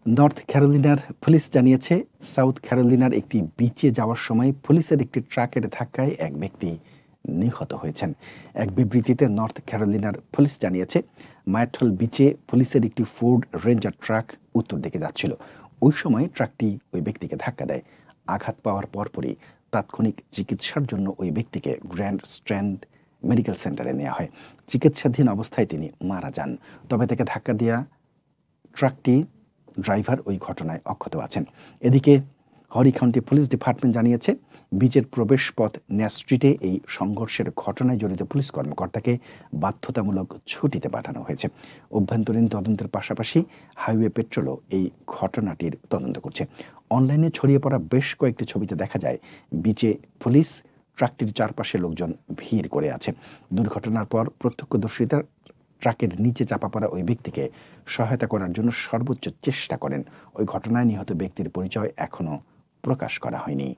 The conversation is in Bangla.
নর্থ ক্যারোলিনার পুলিশ জানিয়েছে, সাউথ ক্যারোলিনার একটি বিচে যাওয়ার সময় পুলিশের একটি ট্রাকের ধাক্কায় এক ব্যক্তি নিহত হয়েছেন। এক বিবৃতিতে নর্থ ক্যারোলিনার পুলিশ জানিয়েছে, মায়াটল বিচে পুলিশের একটি ফোর্ড রেঞ্জার ট্রাক উত্তর দিকে যাচ্ছিল। ওই সময় ট্রাকটি ওই ব্যক্তিকে ধাক্কা দেয়। আঘাত পাওয়ার পরপরই তাৎক্ষণিক চিকিৎসার জন্য ওই ব্যক্তিকে গ্র্যান্ড স্ট্র্যান্ড মেডিকেল সেন্টারে নেওয়া হয়। চিকিৎসাধীন অবস্থায় তিনি মারা যান। তবে তাকে ধাক্কা দেওয়া ট্রাকটি ড্রাইভার ওই ঘটনায় অক্ষত আছেন। এদিকে হরি কাউন্টি পুলিশ ডিপার্টমেন্ট জানিয়েছে, বিচের প্রবেশপথ ন্যাস স্ট্রিটে এই সংঘর্ষের ঘটনায় জড়িত পুলিশ কর্মকর্তাকে বাধ্যতামূলক ছুটিতে পাঠানো হয়েছে। অভ্যন্তরীণ তদন্তের পাশাপাশি হাইওয়ে পেট্রোলও এই ঘটনাটির তদন্ত করছে। অনলাইনে ছড়িয়ে পড়া বেশ কয়েকটি ছবিতে দেখা যায় বিচে পুলিশ ট্রাকটির চারপাশে লোকজন ভিড় করে আছে। দুর্ঘটনার পর প্রত্যক্ষদর্শীরা ট্রাকের নিচে চাপা পড়া ওই ব্যক্তিকে সহায়তা করার জন্য সর্বোচ্চ চেষ্টা করেন। ওই ঘটনায় নিহত ব্যক্তির পরিচয় এখনও প্রকাশ করা হয়নি।